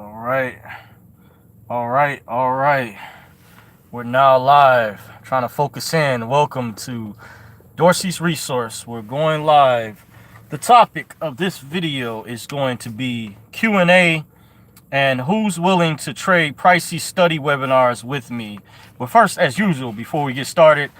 All right. All right. We're now live. Trying to focus in. Welcome to Dorsey's Resource. We're going live. The topic of this video is going to be Q&A and who's willing to trade Pricy study webinars with me. But first, as usual, before we get started,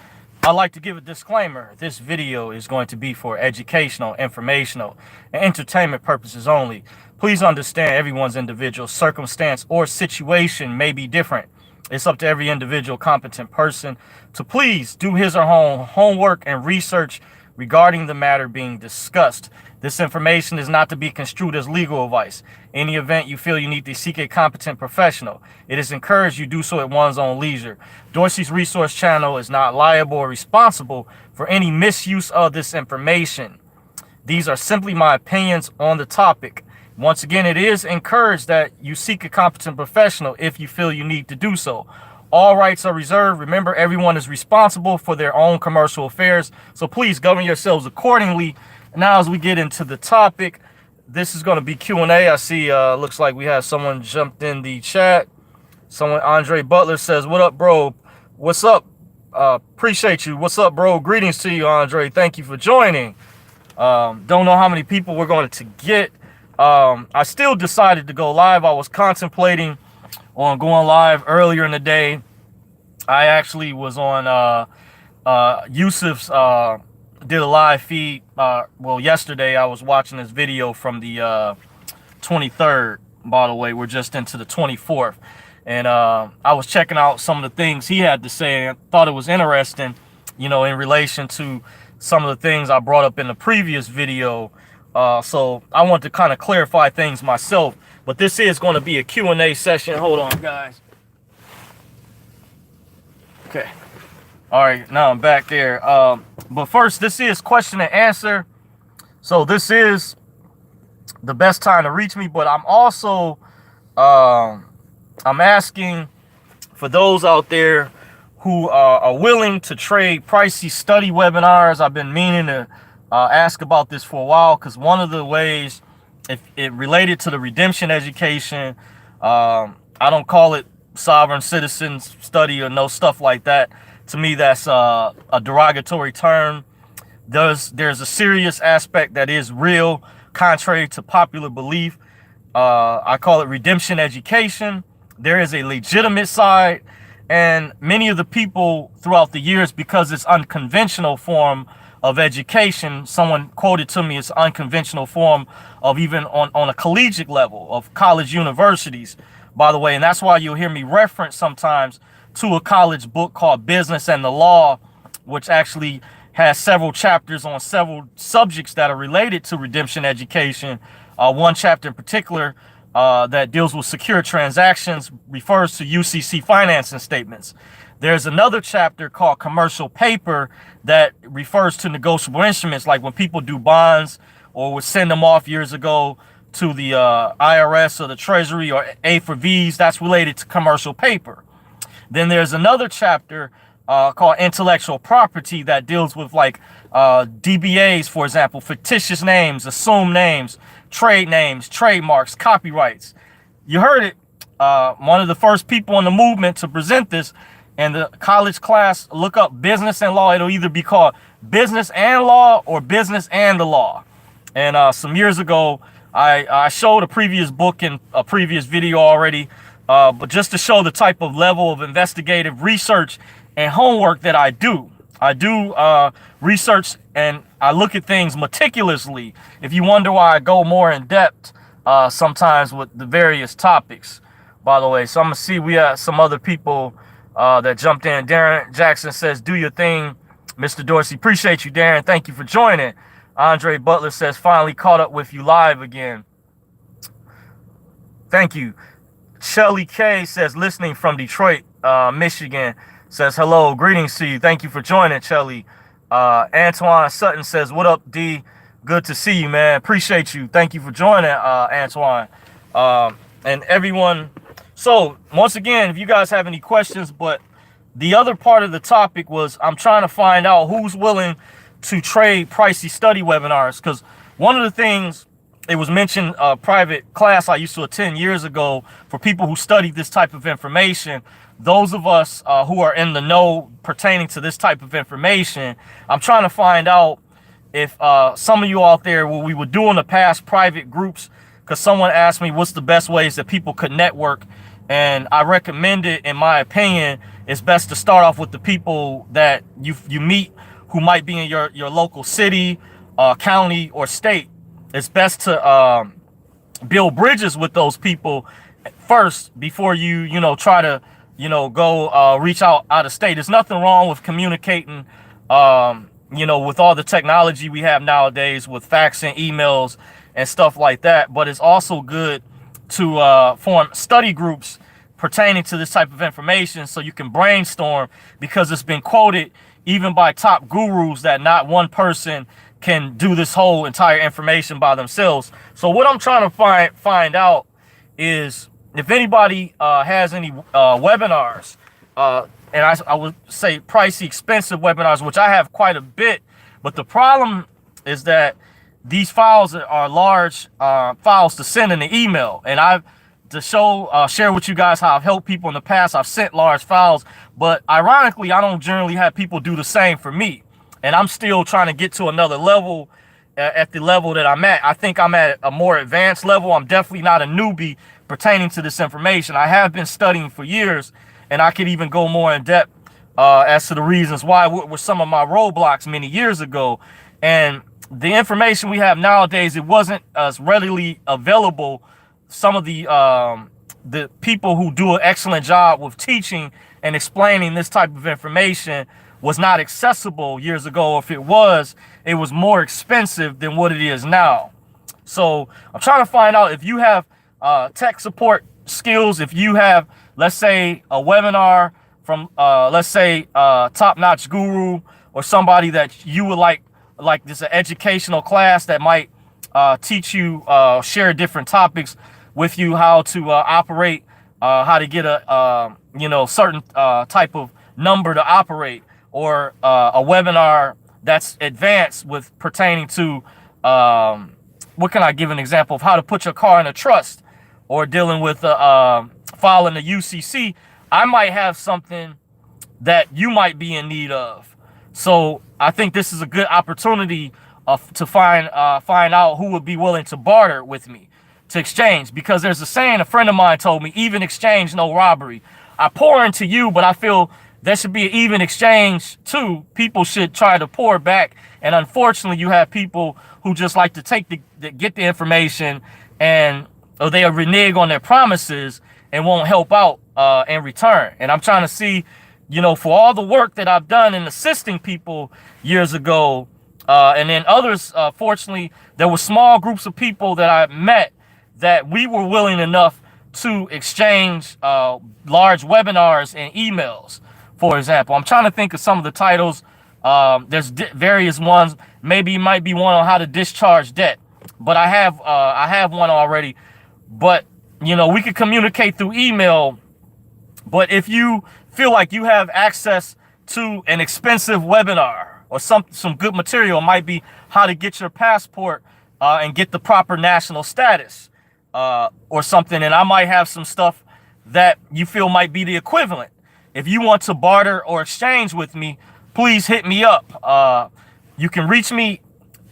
I'd like to give a disclaimer. This video is going to be for educational, informational, and entertainment purposes only. Please understand everyone's individual circumstance or situation may be different. It's up to every individual competent person to please do his or her homework and research regarding the matter being discussed. This information is not to be construed as legal advice. In the event you feel you need to seek a competent professional, it is encouraged you do so at one's own leisure. Dorsey's Resource channel is not liable or responsible for any misuse of this information. These are simply my opinions on the topic. Once again, it is encouraged that you seek a competent professional if you feel you need to do so. All rights are reserved. Remember, everyone is responsible for their own commercial affairs, so please govern yourselves accordingly. Now, as we get into the topic, this is going to be Q&A. I see looks like we have someone jumped in the chat. Someone, Andre Butler, says, "What up, bro? What's up? Appreciate you. What's up, bro? Greetings to you, Andre. Thank you for joining." Don't know how many people we're going to get. I still decided to go live. I was contemplating on going live earlier in the day. I actually was on Yusuf's did a live feed. Well, yesterday I was watching this video from the 23rd. By the way, we're just into the 24th, and I was checking out some of the things he had to say, and thought it was interesting, you know, in relation to some of the things I brought up in the previous video. So I want to kind of clarify things myself, but this is going to be a Q&A session. Hold on, guys. Okay. All right, now I'm back there. But first, this is question and answer. So this is the best time to reach me, but I'm also, I'm asking for those out there who are willing to trade Pricy study webinars. I've been meaning to ask about this for a while, because one of the ways, if it related to the redemption education, I don't call it sovereign citizens study or no stuff like that. To me, that's a derogatory term. There's a serious aspect that is real, contrary to popular belief. I call it redemption education. There is a legitimate side, and many of the people throughout the years, because it's unconventional form of education, someone quoted to me, it's unconventional form of even on a collegiate level of college universities, by the way. And that's why you'll hear me reference sometimes to a college book called Business and the Law, which actually has several chapters on several subjects that are related to redemption education. One chapter in particular that deals with secure transactions refers to UCC financing statements. There's another chapter called Commercial Paper that refers to negotiable instruments, like when people do bonds or would send them off years ago to the IRS or the Treasury or A for V's. That's related to commercial paper. Then there's another chapter called Intellectual Property that deals with like DBAs, for example, fictitious names, assumed names, trade names, trademarks, copyrights. You heard it. One of the first people in the movement to present this in the college class, look up Business and Law. It'll either be called Business and Law or Business and the Law. And some years ago, I showed a previous book in a previous video already. But just to show the type of level of investigative research and homework that I do research, and I look at things meticulously. If you wonder why I go more in depth sometimes with the various topics, by the way. So I'm going to see we have some other people that jumped in. Darren Jackson says, "Do your thing, Mr. Dorsey." Appreciate you, Darren. Thank you for joining. Andre Butler says, "Finally caught up with you live again." Thank you. Shelly K says, listening from Detroit, Michigan, says, "Hello, greetings to you." Thank you for joining, Shelly. Antoine Sutton says, "What up, D? Good to see you, man. Appreciate you. Thank you for joining, Antoine." And everyone. So once again, if you guys have any questions, but the other part of the topic was I'm trying to find out who's willing to trade Pricy study webinars, because one of the things it was mentioned a private class I used to attend years ago for people who studied this type of information. Those of us who are in the know pertaining to this type of information, I'm trying to find out if some of you out there, what we would do in the past, private groups, because someone asked me what's the best ways that people could network. And I recommend it, in my opinion, it's best to start off with the people that you meet who might be in your local city, county, or state. It's best to build bridges with those people first before you try to go reach out of state. There's nothing wrong with communicating with all the technology we have nowadays with faxing, emails, and stuff like that. But it's also good to form study groups pertaining to this type of information so you can brainstorm, because it's been quoted even by top gurus that not one person can do this whole entire information by themselves. So what I'm trying to find out is if anybody has any webinars, and I would say pricey, expensive webinars, which I have quite a bit. But the problem is that these files are large files to send in the email. And I've share with you guys how I've helped people in the past. I've sent large files, but ironically, I don't generally have people do the same for me. And I'm still trying to get to another level at the level that I'm at. I think I'm at a more advanced level. I'm definitely not a newbie pertaining to this information. I have been studying for years, and I could even go more in depth as to the reasons why were some of my roadblocks many years ago. And the information we have nowadays, it wasn't as readily available. Some of the people who do an excellent job with teaching and explaining this type of information was not accessible years ago. If it was more expensive than what it is now. So I'm trying to find out if you have tech support skills, if you have, let's say, a webinar from, let's say, top-notch guru, or somebody that you would like this, an educational class that might teach you, share different topics with you, how to operate, how to get a certain type of number to operate, or a webinar that's advanced with pertaining to what can I give an example of, how to put your car in a trust, or dealing with filing the UCC. I might have something that you might be in need of. So I think this is a good opportunity to find out who would be willing to barter with me, to exchange, because there's a saying a friend of mine told me: even exchange, no robbery. I pour into you, but I feel there should be an even exchange too. People should try to pour back. And unfortunately, you have people who just like to get the information, or they renege on their promises and won't help out in return. And I'm trying to see, for all the work that I've done in assisting people years ago, and then others, fortunately, there were small groups of people that I met that we were willing enough to exchange large webinars and emails. For example, I'm trying to think of some of the titles. There's various ones. Maybe it might be one on how to discharge debt, but I have one already. But we could communicate through email. But if you feel like you have access to an expensive webinar or some good material, it might be how to get your passport and get the proper national status or something. And I might have some stuff that you feel might be the equivalent. If you want to barter or exchange with me, please hit me up. You can reach me.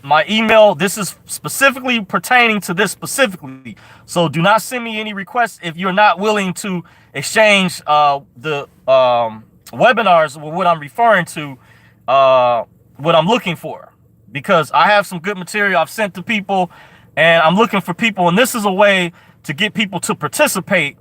My email, this is specifically pertaining to this specifically. So do not send me any requests if you're not willing to exchange the webinars, or what I'm referring to, what I'm looking for. Because I have some good material I've sent to people, and I'm looking for people. And this is a way to get people to participate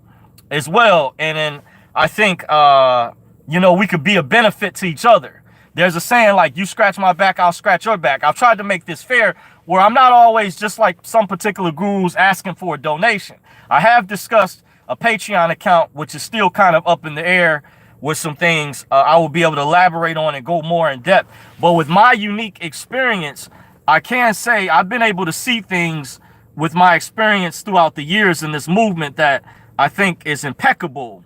as well. And then I think, we could be a benefit to each other. There's a saying like, you scratch my back, I'll scratch your back. I've tried to make this fair, where I'm not always just like some particular gurus asking for a donation. I have discussed a Patreon account, which is still kind of up in the air, with some things I will be able to elaborate on and go more in depth. But with my unique experience, I can say I've been able to see things with my experience throughout the years in this movement that I think is impeccable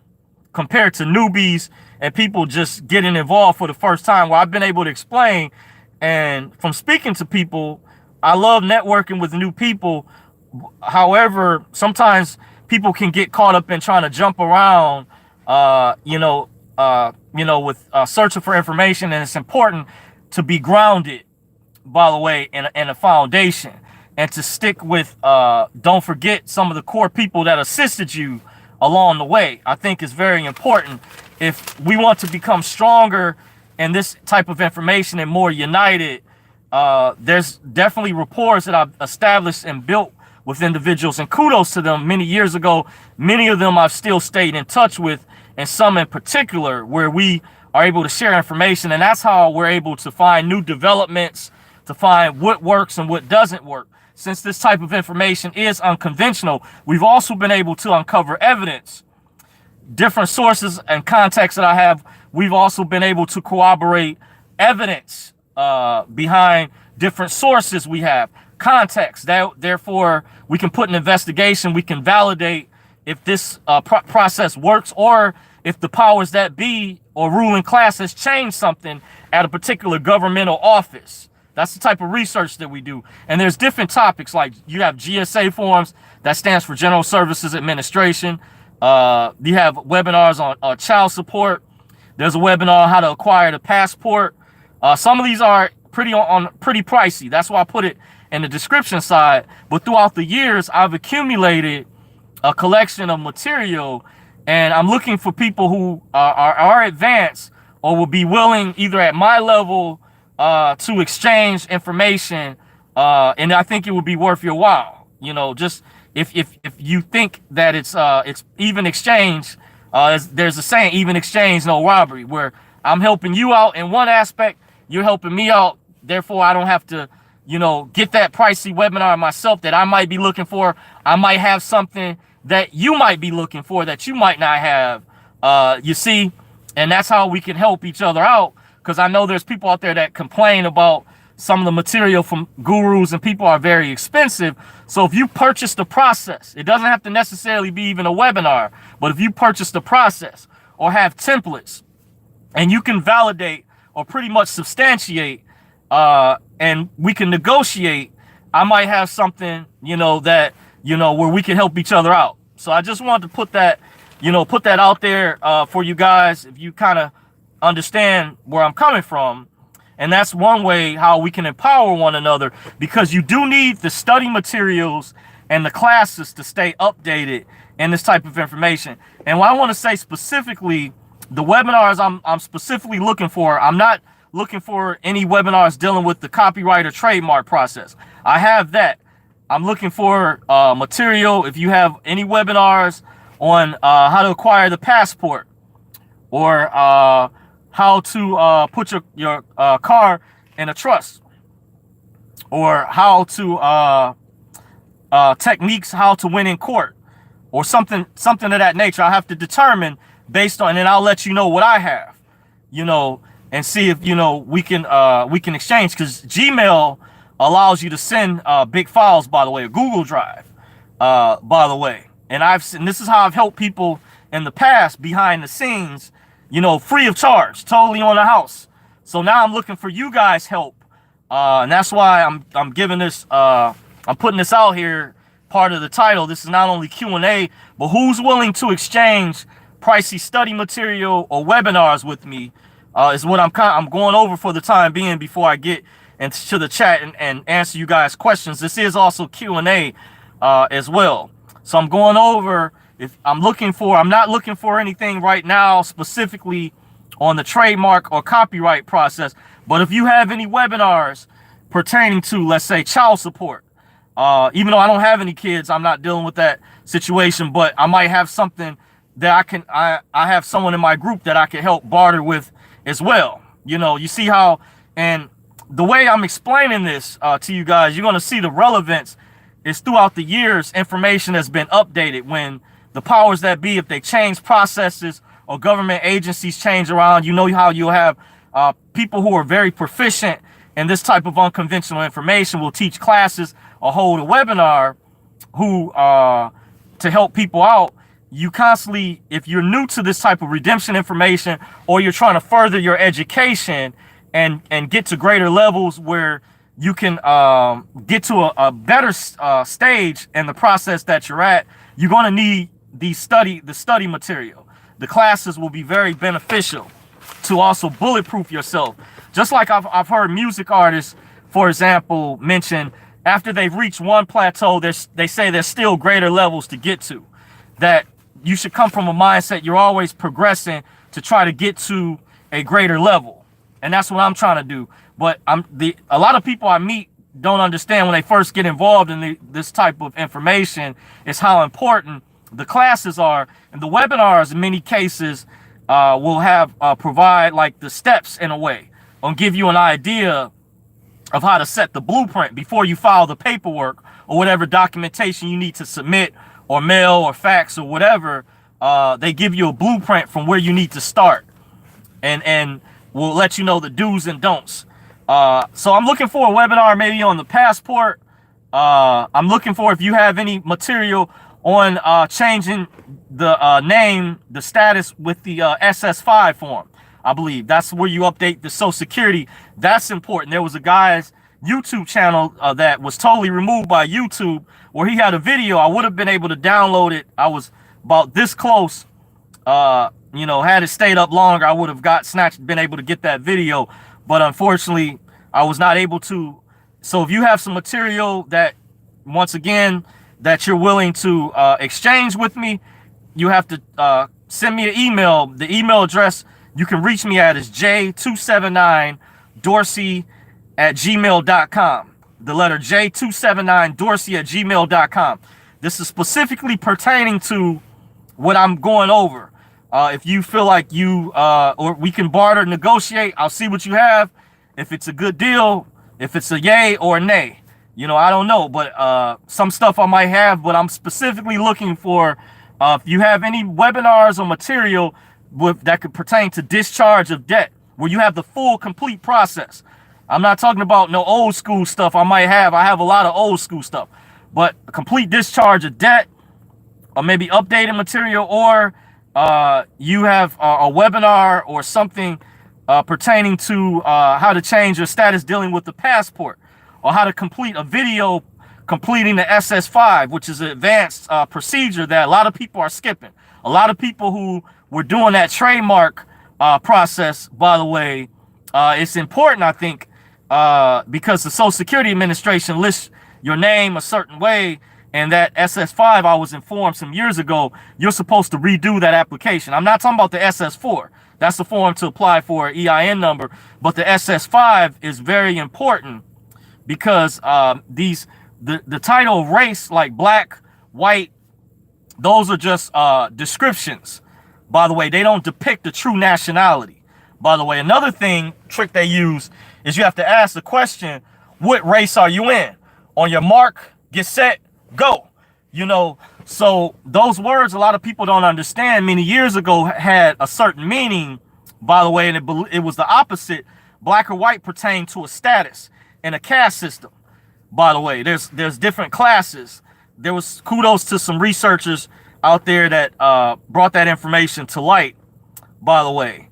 compared to newbies and people just getting involved for the first time, where I've been able to explain. And from speaking to people, I love networking with new people, However, sometimes people can get caught up in trying to jump around, with searching for information, and it's important to be grounded, by the way, in a foundation, and to stick with, don't forget some of the core people that assisted you along the way. I think is very important if we want to become stronger in this type of information and more united. There's definitely rapport that I've established and built with individuals, and kudos to them many years ago. Many of them I've still stayed in touch with, and some in particular where we are able to share information, and that's how we're able to find new developments, to find what works and what doesn't work. Since this type of information is unconventional, we've also been able to uncover evidence. Different sources and contexts that I have, we've also been able to corroborate evidence behind different sources we have. Context, therefore, we can put an investigation, we can validate if this process works, or if the powers that be or ruling class has changed something at a particular governmental office. That's the type of research that we do. And there's different topics, like you have GSA forums, that stands for General Services Administration. You have webinars on child support. There's a webinar on how to acquire the passport. Some of these are pretty pricey. That's why I put it in the description side. But throughout the years, I've accumulated a collection of material, and I'm looking for people who are advanced or will be willing, either at my level, to exchange information, and I think it would be worth your while. Just if you think that it's even exchange, there's a saying, even exchange, no robbery, where I'm helping you out in one aspect, you're helping me out. Therefore, I don't have to, get that pricey webinar myself that I might be looking for. I might have something that you might be looking for that you might not have. You see, and that's how we can help each other out. Because I know there's people out there that complain about some of the material from gurus, and people are very expensive. So if you purchase the process, it doesn't have to necessarily be even a webinar, but if you purchase the process or have templates, and you can validate or pretty much substantiate, and we can negotiate, I might have something, that, where we can help each other out. So I just wanted to put that out there for you guys, if you kind of understand where I'm coming from. And that's one way how we can empower one another, because you do need the study materials and the classes to stay updated in this type of information. And what I want to say specifically, the webinars I'm specifically looking for, I'm not looking for any webinars dealing with the copyright or trademark process. I have that. I'm looking for material. If you have any webinars on how to acquire the passport, or how to put your car in a trust, or how to techniques how to win in court, or something of that nature, I have to determine based on, and then I'll let you know what I have, and see if we can exchange, because Gmail allows you to send big files, by the way, a Google Drive, by the way. And this is how I've helped people in the past behind the scenes, free of charge, totally on the house. So now I'm looking for you guys' help. And that's why I'm giving this, I'm putting this out here, part of the title. This is not only Q&A, but who's willing to exchange pricey study material or webinars with me, is what I'm going over for the time being before I get into the chat and answer you guys' questions. This is also Q&A as well. So I'm going over, I'm not looking for anything right now specifically on the trademark or copyright process. But if you have any webinars pertaining to, let's say, child support, even though I don't have any kids, I'm not dealing with that situation, but I might have something that I have someone in my group that I can help barter with as well. You see how, and the way I'm explaining this to you guys, you're going to see the relevance is throughout the years, information has been updated. When the powers that be, if they change processes or government agencies change around, how you'll have people who are very proficient in this type of unconventional information will teach classes or hold a webinar to help people out. You constantly, if you're new to this type of redemption information, or you're trying to further your education and get to greater levels where you can get to a better stage in the process that you're at, you're going to need the study material. The classes will be very beneficial to also bulletproof yourself. Just like I've heard music artists, for example, mention after they've reached one plateau, they say there's still greater levels to get to. That you should come from a mindset you're always progressing to try to get to a greater level. And that's what I'm trying to do. But a lot of people I meet don't understand when they first get involved in this type of information is how important the classes are. And the webinars in many cases will have provide like the steps in a way, or give you an idea of how to set the blueprint before you file the paperwork or whatever documentation you need to submit or mail or fax or whatever. They give you a blueprint from where you need to start, and will let you know the do's and don'ts. So I'm looking for a webinar maybe on the passport. I'm looking for if you have any material on changing the name, the status with the SS5 form. I believe that's where you update the Social Security. That's important. There was a guy's YouTube channel that was totally removed by YouTube where he had a video. I would have been able to download it. I was about this close. You know, had it stayed up longer, I would have been able to get that video. But unfortunately, I was not able to. So if you have some material that, once again, that you're willing to exchange with me, you have to send me an email. The email address you can reach me at is j279dorsey@gmail.com. The letter j279dorsey@gmail.com. This is specifically pertaining to what I'm going over. If you feel like or we can barter, negotiate, I'll see what you have. If it's a good deal, if it's a yay or a nay, you know, I don't know, but some stuff I might have, but I'm specifically looking for, if you have any webinars or material that could pertain to discharge of debt, where you have the full, complete process. I'm not talking about no old school stuff I might have. I have a lot of old school stuff, but a complete discharge of debt, or maybe updated material, or you have a webinar or something pertaining to how to change your status dealing with the passport, or how to complete a video completing the SS5, which is an advanced procedure that a lot of people are skipping. A lot of people who were doing that trademark process, by the way, it's important, I think, because the Social Security Administration lists your name a certain way, and that SS5, I was informed some years ago, you're supposed to redo that application. I'm not talking about the SS4. That's the form to apply for an EIN number. But the SS5 is very important because the title of race, like black, white, those are just descriptions. By the way, they don't depict the true nationality. By the way, another trick they use is you have to ask the question, what race are you in? On your mark, get set, go. You know, so those words a lot of people don't understand many years ago had a certain meaning, by the way, and it was the opposite. Black or white pertained to a status in a caste system. By the way, there's different classes. There was kudos to some researchers out there that brought that information to light. By the way,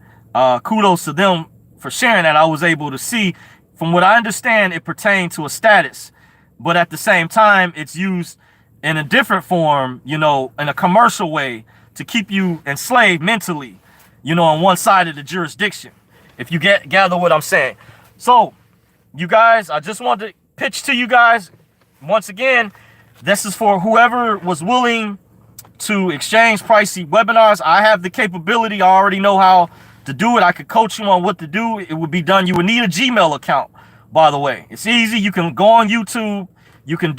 kudos to them for sharing that. I was able to see, from what I understand, it pertained to a status, but at the same time, it's used in a different form, you know, in a commercial way to keep you enslaved mentally, you know, on one side of the jurisdiction, if you gather what I'm saying. So, you guys, I just wanted to pitch to you guys, once again, this is for whoever was willing to exchange Pricy webinars. I have the capability. I already know how to do it. I could coach you on what to do. It would be done. You would need a Gmail account, by the way. It's easy. You can go on YouTube. You can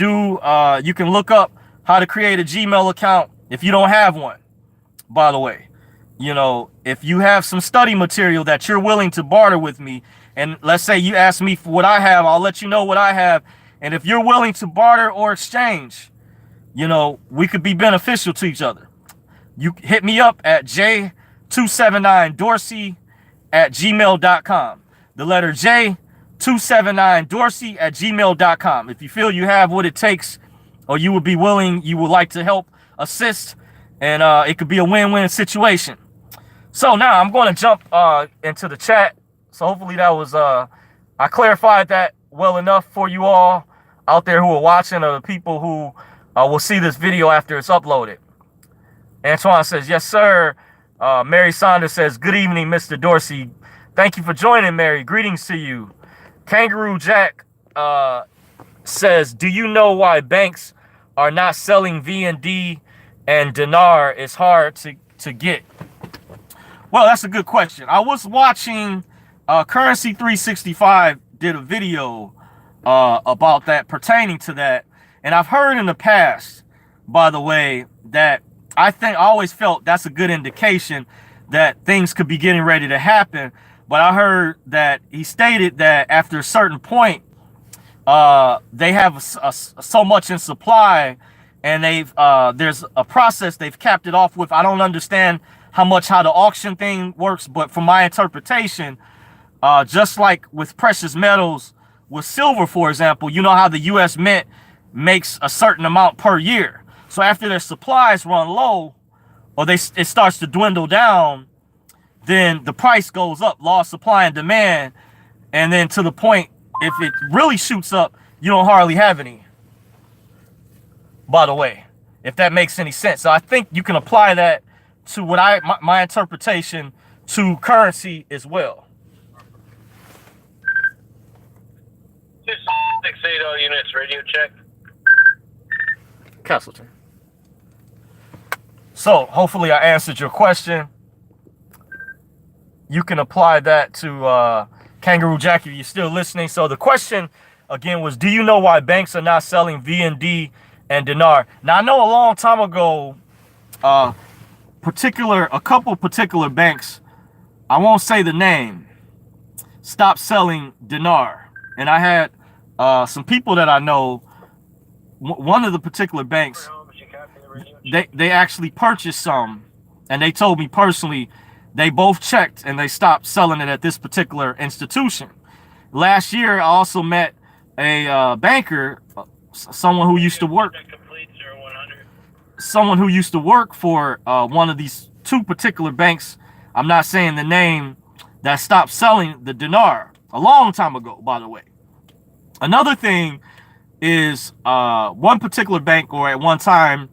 look up how to create a Gmail account if you don't have one, by the way. You know, if you have some study material that you're willing to barter with me, and let's say you ask me for what I have, I'll let you know what I have. And if you're willing to barter or exchange, you know, we could be beneficial to each other. You hit me up at j279dorsey@gmail.com. The letter j279dorsey@gmail.com. If you feel you have what it takes, or you would like to help assist, and it could be a win-win situation. So now I'm going to jump into the chat. So hopefully that was I clarified that well enough for you all out there who are watching, or the people who will see this video after it's uploaded? Antoine says, yes, sir. Mary Saunders says, good evening, Mr. Dorsey. Thank you for joining, Mary. Greetings to you. Kangaroo Jack says, do you know why banks are not selling VND and dinar? It's hard to get. Well, that's a good question. I was watching Currency 365 did a video about that, pertaining to that. And I've heard in the past, by the way, that I always felt that's a good indication that things could be getting ready to happen. But I heard that he stated that after a certain point, they have so much in supply, and there's a process they've capped it off with. I don't understand how the auction thing works, but from my interpretation, just like with precious metals, with silver, for example, you know how the U.S. Mint makes a certain amount per year. So after their supplies run low, or it starts to dwindle down, then the price goes up, law of supply and demand, and then to the point, if it really shoots up, you don't hardly have any, by the way, if that makes any sense. So I think you can apply that to what my interpretation to currency as well. 680 units, radio check. Castleton. So hopefully I answered your question. You can apply that to Kangaroo Jack if you're still listening. So the question again was, do you know why banks are not selling VND and dinar? Now I know a long time ago, a couple particular banks, I won't say the name, stopped selling dinar. And I had some people that I know, one of the particular banks, they actually purchased some, and they told me personally they both checked and they stopped selling it at this particular institution. Last year, I also met a banker, someone who used to work for one of these two particular banks. I'm not saying the name, that stopped selling the dinar a long time ago, by the way. Another thing is one particular bank, or at one time,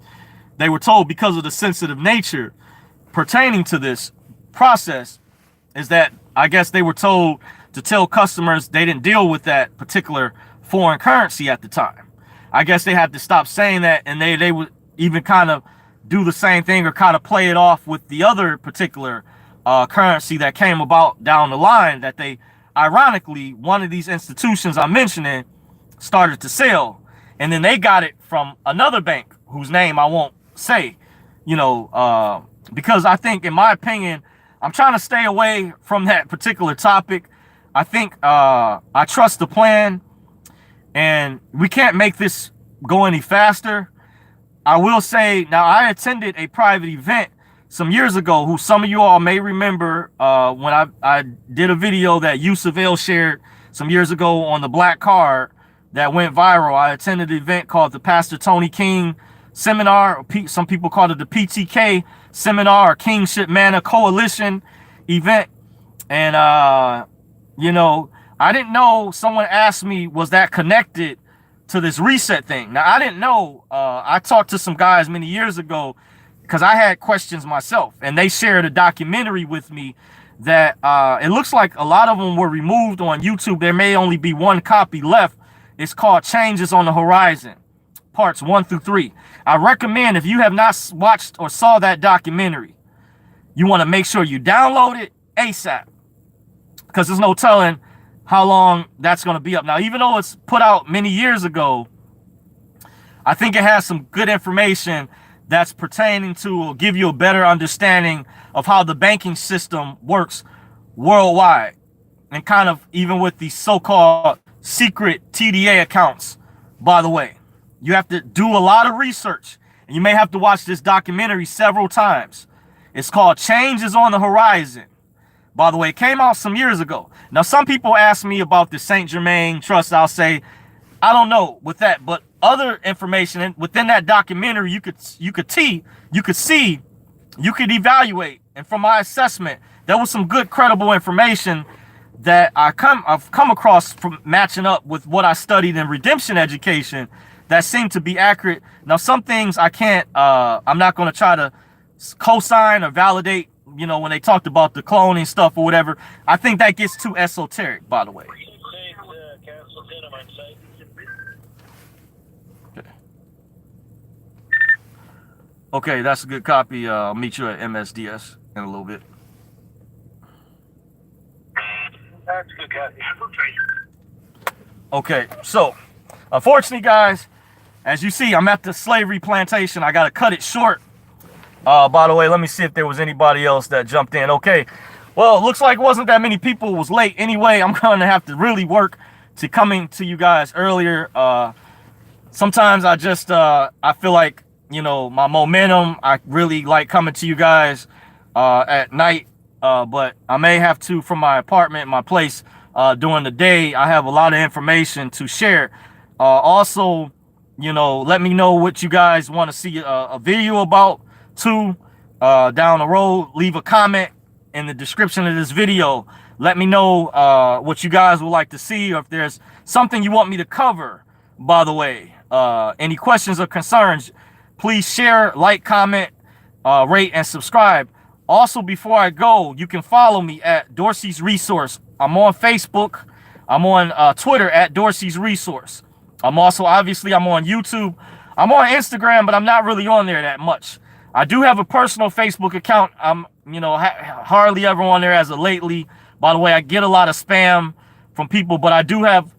they were told, because of the sensitive nature pertaining to this process, is that I guess they were told to tell customers they didn't deal with that particular foreign currency at the time. I guess they had to stop saying that, and they would even kind of do the same thing, or kind of play it off with the other particular currency that came about down the line, that they, ironically, one of these institutions I'm mentioning started to sell, and then they got it from another bank whose name I won't say, because I think, in my opinion, I'm trying to stay away from that particular topic. I think I trust the plan, and we can't make this go any faster. I will say, now, I attended a private event some years ago, who some of you all may remember, when I did a video that Yusuf El shared some years ago on the black card that went viral. I attended an event called the Pastor Tony King Seminar. Some people call it the PTK Seminar, or Kingship Manna Coalition event. And, I didn't know, someone asked me, was that connected to this reset thing? Now, I didn't know. I talked to some guys many years ago, because I had questions myself, and they shared a documentary with me that it looks like a lot of them were removed on YouTube. There may only be one copy left. It's called Changes on the Horizon, parts 1 through 3. I recommend, if you have not watched or saw that documentary, you want to make sure you download it ASAP, because there's no telling how long that's going to be up. Now, even though it's put out many years ago, I think it has some good information that's pertaining to, will give you a better understanding of how the banking system works worldwide, and kind of even with these so-called secret TDA accounts. By the way, you have to do a lot of research, and you may have to watch this documentary several times. It's called Changes on the Horizon. By the way, it came out some years ago. Now, some people ask me about the Saint Germain Trust. I'll say, I don't know with that, but other information within that documentary, you could see, you could evaluate. And from my assessment, there was some good, credible information that I've come across from matching up with what I studied in redemption education that seem to be accurate. Now, some things I can't, I'm not going to try to co-sign or validate, you know, when they talked about the cloning stuff or whatever. I think that gets too esoteric, by the way. Okay, that's a good copy. I'll meet you at MSDS in a little bit. That's good, copy. Okay, so unfortunately, guys, as you see, I'm at the slavery plantation. I got to cut it short. By the way, let me see if there was anybody else that jumped in. Okay, well, it looks like it wasn't that many people. It was late anyway. I'm going to have to really work to coming to you guys earlier. Sometimes I just, I feel like, you know, my momentum, I really like coming to you guys at night, but I may have to from my apartment, my place, during the day. I have a lot of information to share. Also, you know, let me know what you guys want to see a video about too down the road. Leave a comment in the description of this video. Let me know what you guys would like to see, or if there's something you want me to cover, by the way. Any questions or concerns, please share, like, comment, rate, and subscribe. Also, before I go, you can follow me at Dorsey's Resource. I'm on Facebook. I'm on Twitter at Dorsey's Resource. I'm also, obviously, I'm on YouTube. I'm on Instagram, but I'm not really on there that much. I do have a personal Facebook account. I'm, you know, hardly ever on there as of lately. By the way, I get a lot of spam from people, but I do have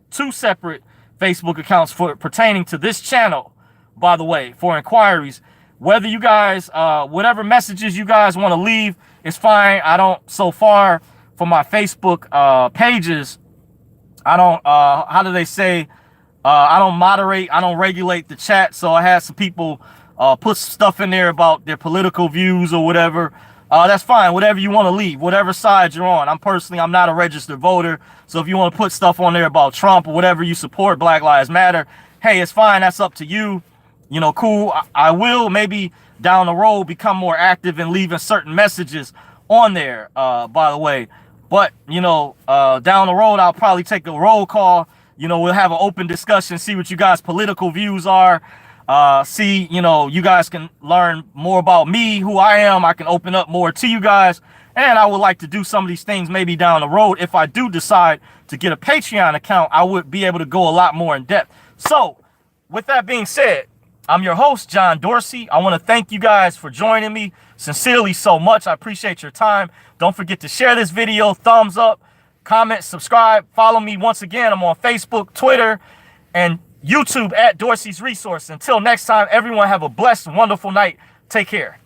two separate Facebook accounts for pertaining to this channel, by the way, for inquiries. Whether you guys, whatever messages you guys want to leave is fine. I don't, so far, for my Facebook pages, I don't, how do they say, I don't moderate, I don't regulate the chat. So I had some people put stuff in there about their political views or whatever. That's fine, whatever you want to leave, whatever side you're on. I'm not a registered voter. So if you want to put stuff on there about Trump or whatever you support, Black Lives Matter, hey, it's fine. That's up to you. You know, cool. I will maybe down the road become more active in leaving certain messages on there, by the way. But, you know, down the road, I'll probably take a roll call. You know, we'll have an open discussion, see what you guys' political views are. See, you know, you guys can learn more about me, who I am. I can open up more to you guys. And I would like to do some of these things maybe down the road. If I do decide to get a Patreon account, I would be able to go a lot more in depth. So, with that being said, I'm your host, John Dorsey. I want to thank you guys for joining me sincerely so much. I appreciate your time. Don't forget to share this video, thumbs up, comment, subscribe, follow me once again. I'm on Facebook, Twitter, and YouTube at Dorsey's Resource. Until next time, everyone have a blessed, wonderful night. Take care.